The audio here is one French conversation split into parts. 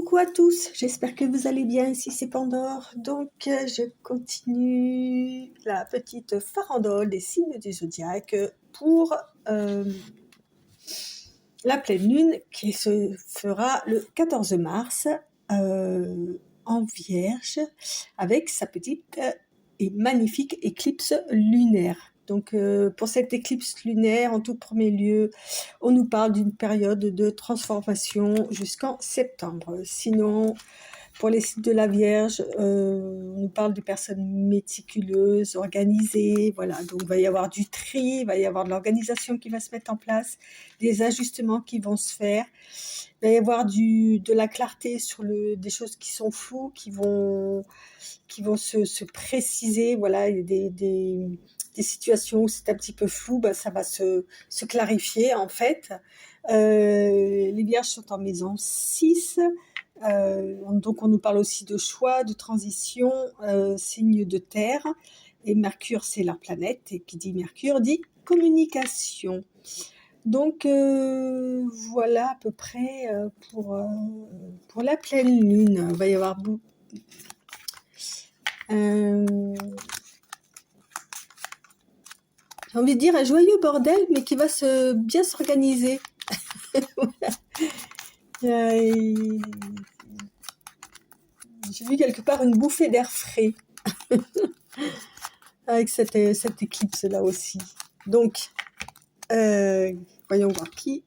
Coucou à tous, j'espère que vous allez bien, ici c'est Pandore. Donc je continue la petite farandole des signes du zodiaque pour la pleine lune qui se fera le 14 mars en Vierge avec sa petite et magnifique éclipse lunaire. Donc pour cette éclipse lunaire, en tout premier lieu, on nous parle d'une période de transformation jusqu'en septembre. Sinon, pour les signes de la Vierge, on nous parle de personnes méticuleuses, organisées, voilà. Donc il va y avoir du tri, il va y avoir de l'organisation qui va se mettre en place, des ajustements qui vont se faire. Il va y avoir de la clarté sur des choses qui sont floues, qui vont se préciser, voilà, des situations où c'est un petit peu flou, ben, ça va se clarifier en fait. Les Vierges sont en maison 6, donc on nous parle aussi de choix, de transition, signe de terre, et Mercure c'est leur planète, et qui dit Mercure dit communication. Donc voilà à peu près pour la pleine lune. Il va y avoir j'ai envie de dire un joyeux bordel, mais qui va bien s'organiser. J'ai vu quelque part une bouffée d'air frais avec cette éclipse là aussi. Donc, voyons voir qui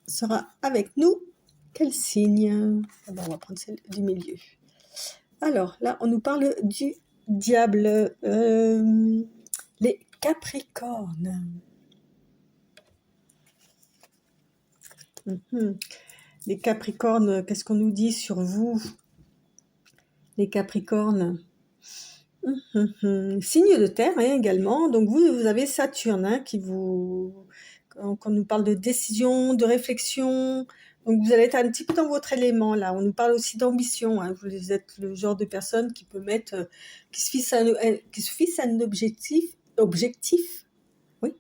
sera avec nous. Quel signe? On va prendre celle du milieu. Alors là, on nous parle du diable, les Capricornes. Les Capricornes, qu'est-ce qu'on nous dit sur vous, les Capricornes? Signe de terre hein, également. Donc vous avez Saturne hein, quand on nous parle de décision, de réflexion. Donc vous allez être un petit peu dans votre élément là. On nous parle aussi d'ambition. Hein. Vous êtes le genre de personne qui peut qui se fixe un objectif, oui.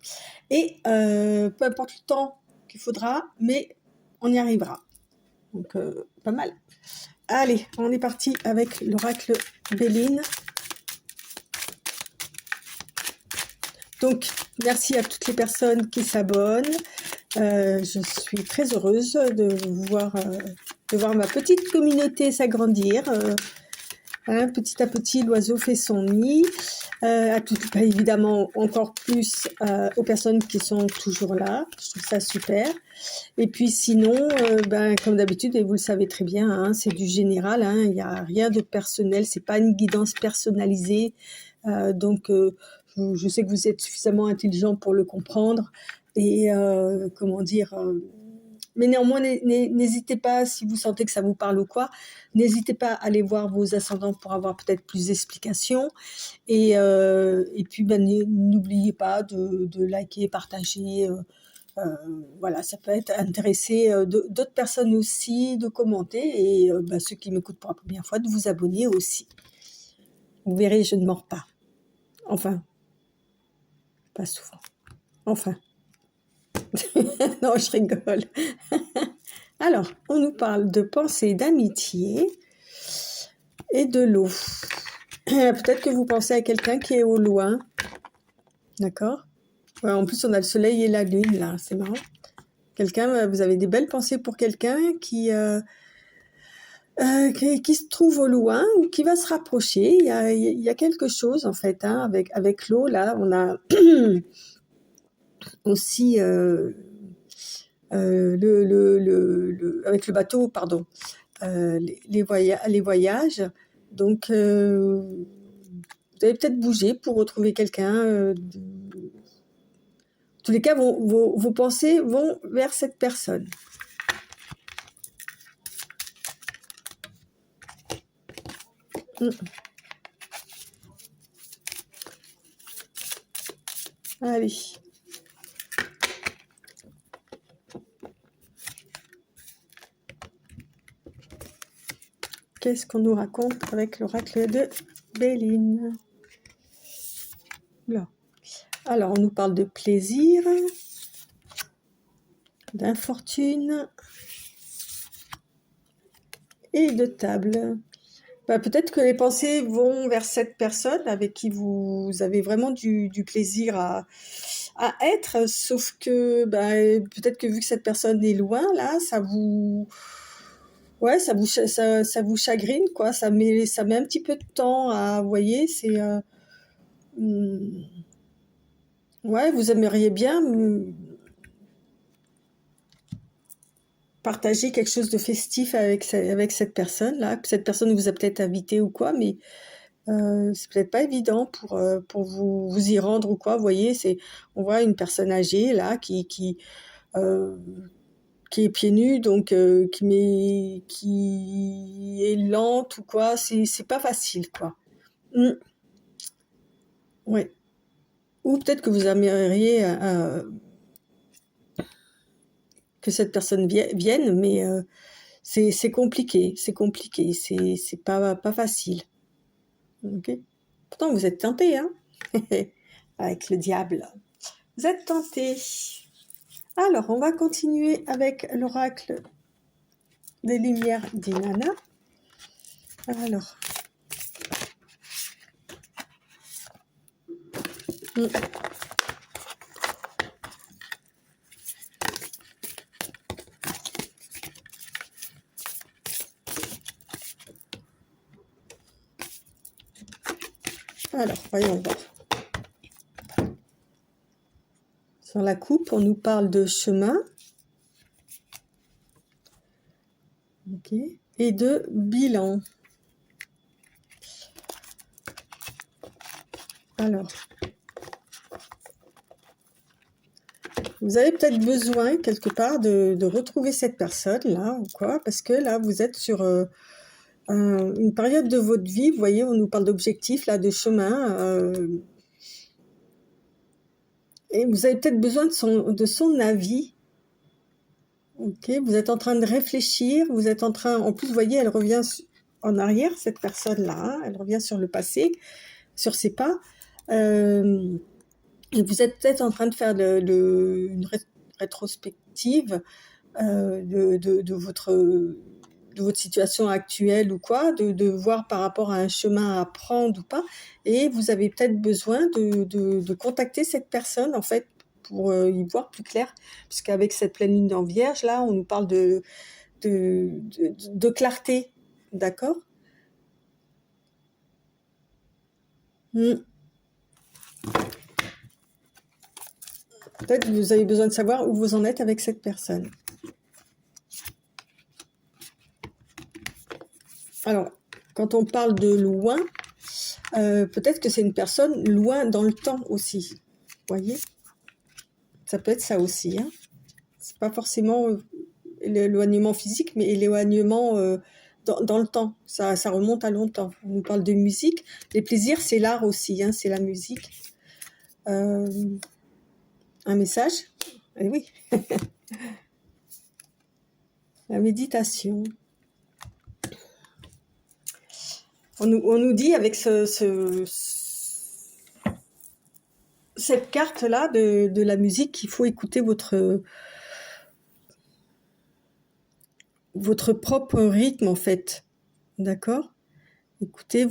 Et peu importe le temps qu'il faudra, mais on y arrivera. Donc pas mal. Allez, on est parti avec l'oracle Béline. Donc, merci à toutes les personnes qui s'abonnent. Je suis très heureuse de voir ma petite communauté s'agrandir. Petit à petit, l'oiseau fait son nid. Évidemment, encore plus aux personnes qui sont toujours là. Je trouve ça super. Et puis sinon, comme d'habitude, et vous le savez très bien, hein, c'est du général. Hein, il n'y a rien de personnel. C'est pas une guidance personnalisée. Donc, je sais que vous êtes suffisamment intelligent pour le comprendre. Et mais néanmoins, n'hésitez pas, si vous sentez que ça vous parle ou quoi, n'hésitez pas à aller voir vos ascendants pour avoir peut-être plus d'explications. Et puis, n'oubliez pas de liker, partager. Voilà, ça peut être intéressé d'autres personnes aussi, de commenter. Et ceux qui m'écoutent pour la première fois, de vous abonner aussi. Vous verrez, je ne mords pas. Enfin, pas souvent. Enfin. Non, je rigole. Alors, on nous parle de pensée, d'amitié et de l'eau. Peut-être que vous pensez à quelqu'un qui est au loin. D'accord? Ouais, en plus, on a le soleil et la lune, là. C'est marrant. Vous avez des belles pensées pour quelqu'un qui se trouve au loin ou qui va se rapprocher. Il y a quelque chose, en fait, hein, avec l'eau, là. On a aussi... avec le bateau, pardon, les voyages. Donc, vous allez peut-être bouger pour retrouver quelqu'un. En tous les cas, vos pensées vont vers cette personne. Allez. Qu'est-ce qu'on nous raconte avec l'oracle de Béline? Là. Alors, on nous parle de plaisir, d'infortune, et de table. Bah, peut-être que les pensées vont vers cette personne avec qui vous avez vraiment du plaisir à être, sauf que bah, peut-être que vu que cette personne est loin, là, ouais, ça vous chagrine, quoi. Ça met un petit peu de temps à, vous voyez, hmm, ouais, vous aimeriez bien partager quelque chose de festif avec cette personne-là. Cette personne vous a peut-être invité ou quoi, mais c'est peut-être pas évident pour vous y rendre ou quoi. Vous voyez, on voit une personne âgée là euh, qui est pieds nus, donc qui est lente ou quoi. C'est pas facile, quoi. Mm, ouais. Ou peut-être que vous aimeriez que cette personne vienne, mais c'est compliqué, c'est pas facile. Ok. Pourtant, vous êtes tenté, hein, avec le diable. Vous êtes tenté. Alors, on va continuer avec l'oracle des lumières d'Inanna. Alors, voyons voir. Sur la coupe, on nous parle de chemin. Ok. Et de bilan. Alors, vous avez peut-être besoin quelque part de retrouver cette personne-là ou quoi, parce que là, vous êtes sur une période de votre vie. Vous voyez, on nous parle d'objectifs, là, de chemin. Et vous avez peut-être besoin de son avis. Ok, vous êtes en train de réfléchir, vous êtes en train, en plus, vous voyez, elle revient en arrière, cette personne-là, hein, elle revient sur le passé, sur ses pas. Et vous êtes peut-être en train de faire une rétrospective de votre situation actuelle ou quoi, de voir par rapport à un chemin à prendre ou pas. Et vous avez peut-être besoin de contacter cette personne, en fait, pour y voir plus clair. Puisqu'avec cette pleine lune en vierge, là, on nous parle de clarté. D'accord. Peut-être que vous avez besoin de savoir où vous en êtes avec cette personne. Alors, quand on parle de loin, peut-être que c'est une personne loin dans le temps aussi. Vous voyez? Ça peut être ça aussi. Hein. C'est pas forcément l'éloignement physique, mais l'éloignement dans le temps. Ça remonte à longtemps. On nous parle de musique. Les plaisirs, c'est l'art aussi. Hein, c'est la musique. Un message? Eh oui. La méditation. On nous dit avec cette carte-là de la musique qu'il faut écouter votre propre rythme, en fait. D'accord? Écoutez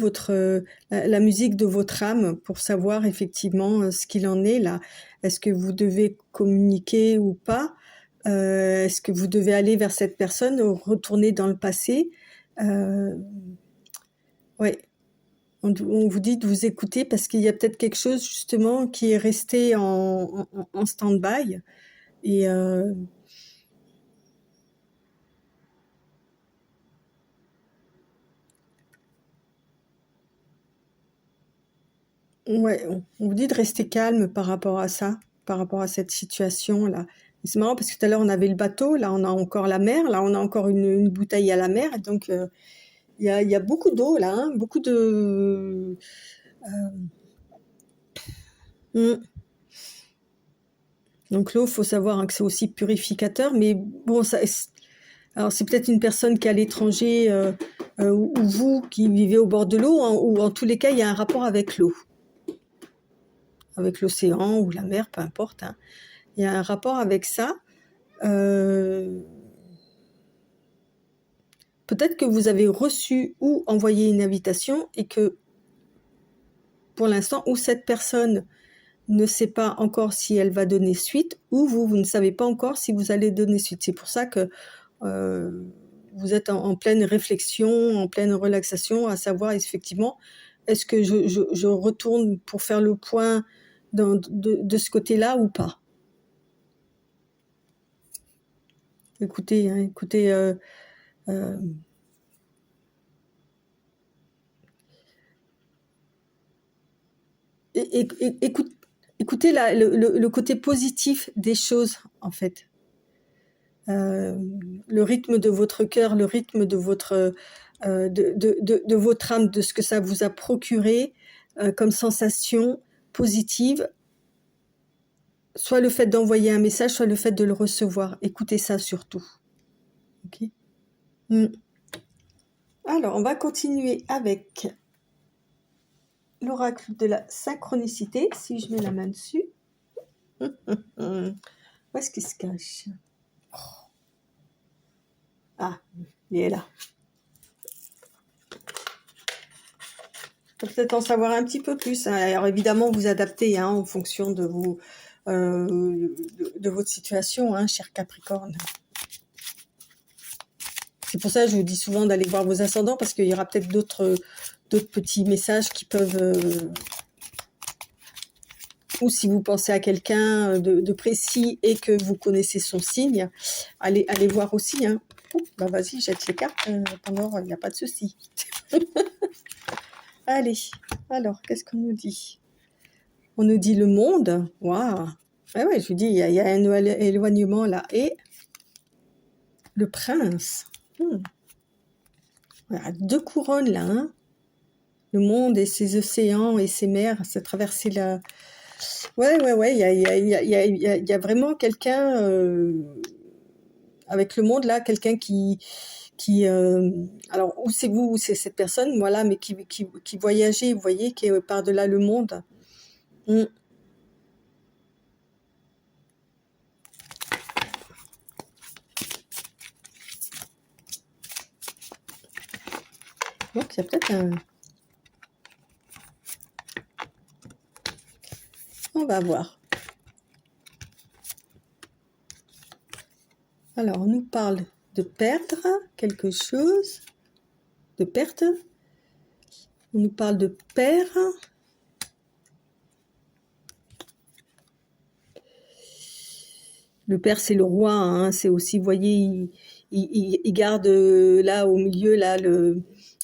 la musique de votre âme pour savoir effectivement ce qu'il en est là. Est-ce que vous devez communiquer ou pas? Est-ce que vous devez aller vers cette personne ou retourner dans le passé? Ouais. On vous dit de vous écouter parce qu'il y a peut-être quelque chose justement qui est resté en stand-by. Et ouais, on vous dit de rester calme par rapport à ça, par rapport à cette situation-là. Et c'est marrant parce que tout à l'heure on avait le bateau, là on a encore la mer, là on a encore une bouteille à la mer. Et donc il y a beaucoup d'eau là, hein, beaucoup de... Hmm. Donc l'eau, faut savoir hein, que c'est aussi purificateur, mais bon, alors c'est peut-être une personne qui est à l'étranger ou vous qui vivez au bord de l'eau, hein, ou en tous les cas il y a un rapport avec l'eau, avec l'océan ou la mer, peu importe. Hein. Il y a un rapport avec ça. peut-être que vous avez reçu ou envoyé une invitation et que pour l'instant, ou cette personne ne sait pas encore si elle va donner suite, ou vous ne savez pas encore si vous allez donner suite. C'est pour ça que vous êtes en pleine réflexion, en pleine relaxation, à savoir effectivement, est-ce que je retourne pour faire le point de ce côté-là ou pas. Écoutez, écoutez le côté positif des choses, en fait. Le rythme de votre cœur, le rythme de votre âme, de ce que ça vous a procuré comme sensation positive, soit le fait d'envoyer un message, soit le fait de le recevoir. Écoutez ça surtout. Okay. Alors, on va continuer avec l'oracle de la synchronicité, si je mets la main dessus. Où est-ce qu'il se cache? Ah, il est là. Peut-être en savoir un petit peu plus. Alors évidemment, vous adaptez en fonction de votre situation, cher Capricorne. C'est pour ça que je vous dis souvent d'aller voir vos ascendants, parce qu'il y aura peut-être d'autres petits messages qui peuvent... ou si vous pensez à quelqu'un de précis et que vous connaissez son signe, allez voir aussi. Bah vas-y, jette les cartes, pendant, il n'y a pas de souci. Allez, alors, qu'est-ce qu'on nous dit? On nous dit le monde. Waouh! Ouais, je vous dis, il y a un éloignement là. Et le prince. Voilà, 2 couronnes là. Le monde et ses océans et ses mers, ça traversé la... Ouais, il y a vraiment quelqu'un avec le monde là, quelqu'un qui alors, où c'est vous, où c'est cette personne, voilà, mais qui voyageait, vous voyez, qui est par-delà le monde. Donc, il y a peut-être un... On va voir. Alors, on nous parle de perdre quelque chose, de perte. On nous parle de père. Le père, c'est le roi, c'est aussi, vous voyez, il garde là au milieu, là,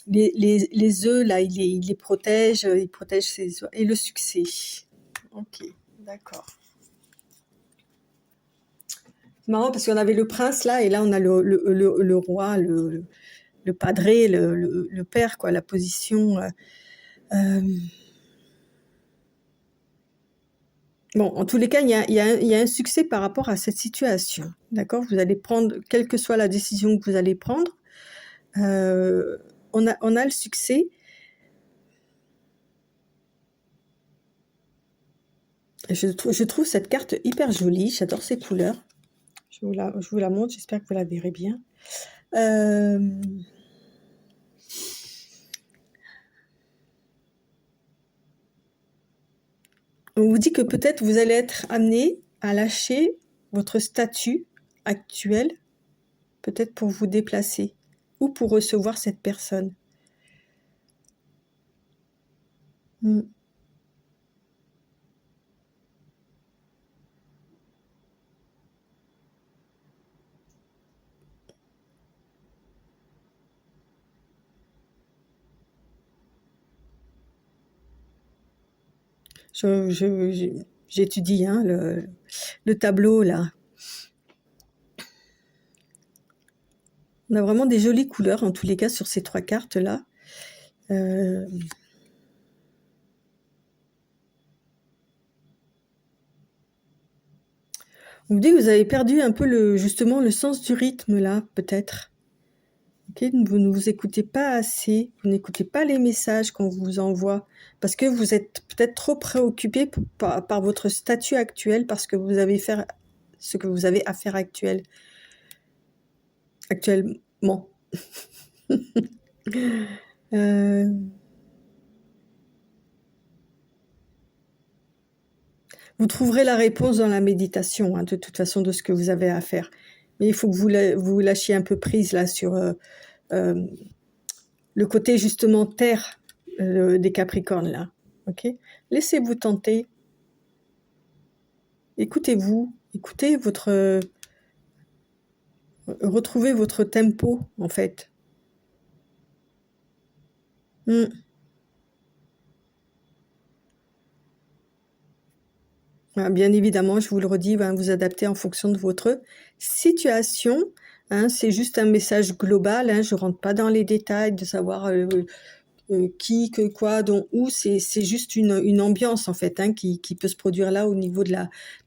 les œufs, là, il les protège, il protège ses œufs. Et le succès. Ok, d'accord. C'est marrant parce qu'on avait le prince là, et là on a le roi, le padré, le père, quoi, la position. Bon, en tous les cas, il y a un succès par rapport à cette situation. D'accord? Vous allez prendre, quelle que soit la décision que vous allez prendre, on a le succès. Je trouve cette carte hyper jolie, j'adore ces couleurs. Je vous la montre, j'espère que vous la verrez bien. On vous dit que peut-être vous allez être amené à lâcher votre statut actuel, peut-être pour vous déplacer ou pour recevoir cette personne. J'étudie le tableau là. On a vraiment des jolies couleurs en tous les cas sur ces 3 cartes là. On vous dit que vous avez perdu un peu justement le sens du rythme là, peut-être. Okay, vous ne vous écoutez pas assez, vous n'écoutez pas les messages qu'on vous envoie, parce que vous êtes peut-être trop préoccupé par votre statut actuel, parce que vous avez fait ce que vous avez à faire actuellement. Euh, Vous trouverez la réponse dans la méditation, hein, de toute façon, de ce que vous avez à faire. Mais il faut que vous lâchiez un peu prise là sur euh, le côté justement terre des Capricornes là. Ok. Laissez-vous tenter. Écoutez-vous. Écoutez votre. Retrouvez votre tempo en fait. Hmm. Bien évidemment, je vous le redis, vous adaptez en fonction de votre situation. Hein, c'est juste un message global. Hein, je rentre pas dans les détails de savoir qui, que, quoi, dont, où. C'est juste une ambiance en fait, hein, qui peut se produire là au niveau de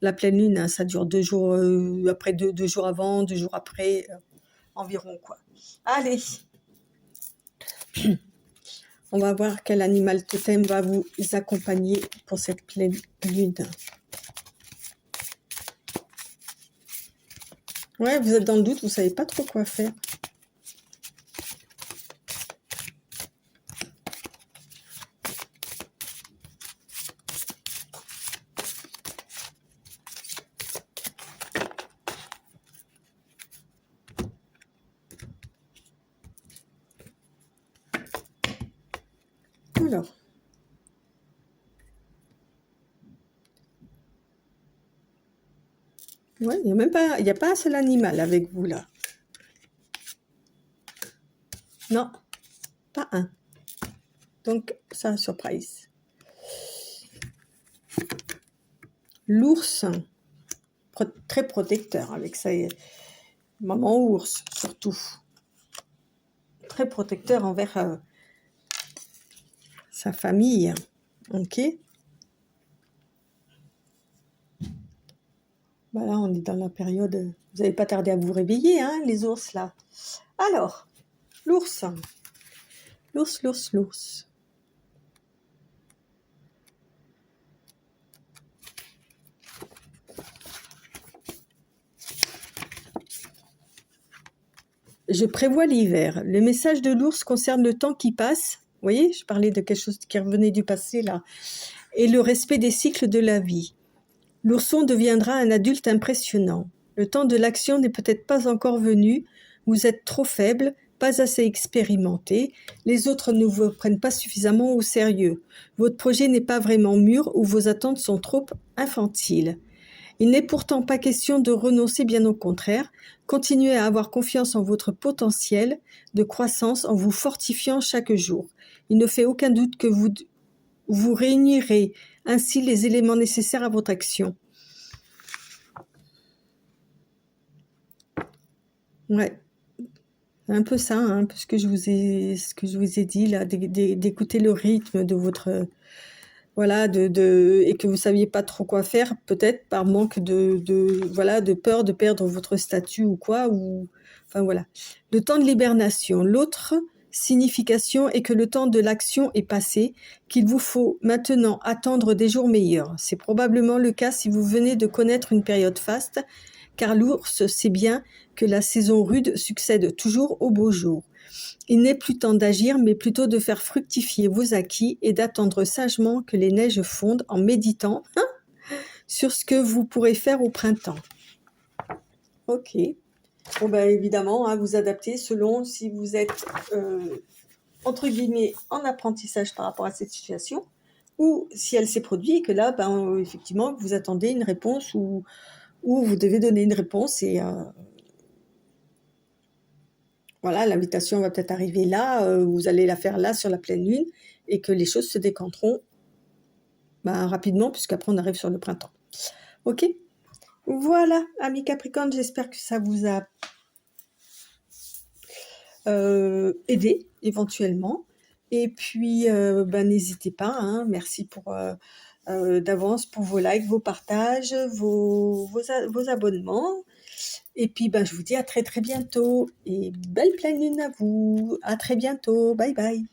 la pleine lune. Hein. Ça dure 2 jours après, 2 jours avant, 2 jours après, environ quoi. Allez, on va voir quel animal totem va vous accompagner pour cette pleine lune. Ouais, vous êtes dans le doute, vous savez pas trop quoi faire. Alors, ouais, il n'y a pas un seul animal avec vous là. Non, pas un. Donc, ça, surprise. L'ours, très protecteur avec ça. Maman ours, surtout. Très protecteur envers sa famille. Ok. Voilà, on est dans la période. Vous n'avez pas tardé à vous réveiller, hein, les ours là. Alors, l'ours. L'ours. Je prévois l'hiver. Le message de l'ours concerne le temps qui passe. Vous voyez, je parlais de quelque chose qui revenait du passé là. Et le respect des cycles de la vie. L'ourson deviendra un adulte impressionnant. Le temps de l'action n'est peut-être pas encore venu. Vous êtes trop faible, pas assez expérimenté. Les autres ne vous prennent pas suffisamment au sérieux. Votre projet n'est pas vraiment mûr ou vos attentes sont trop infantiles. Il n'est pourtant pas question de renoncer, bien au contraire. Continuez à avoir confiance en votre potentiel de croissance en vous fortifiant chaque jour. Il ne fait aucun doute que vous réunirez ainsi les éléments nécessaires à votre action. Ouais, un peu ça, hein, ce que je vous ai dit là, d'écouter le rythme de votre, voilà, et que vous saviez pas trop quoi faire, peut-être par manque voilà, de peur de perdre votre statut ou quoi, ou, enfin voilà. Le temps de l'hibernation. L'autre signification est que le temps de l'action est passé, qu'il vous faut maintenant attendre des jours meilleurs. C'est probablement le cas si vous venez de connaître une période faste, car l'ours sait bien que la saison rude succède toujours aux beaux jours. Il n'est plus temps d'agir, mais plutôt de faire fructifier vos acquis et d'attendre sagement que les neiges fondent en méditant sur ce que vous pourrez faire au printemps. Ok. Bon, évidemment, hein, vous adaptez selon si vous êtes, entre guillemets, en apprentissage par rapport à cette situation, ou si elle s'est produite et que là, effectivement, vous attendez une réponse ou vous devez donner une réponse et voilà, l'invitation va peut-être arriver là, vous allez la faire là sur la pleine lune et que les choses se décanteront rapidement puisqu'après on arrive sur le printemps. Ok. Voilà, amis Capricorne, j'espère que ça vous a aidé éventuellement. Et puis, n'hésitez pas, hein, merci d'avance pour vos likes, vos partages, vos abonnements. Et puis, je vous dis à très très bientôt et belle pleine lune à vous. À très bientôt. Bye bye.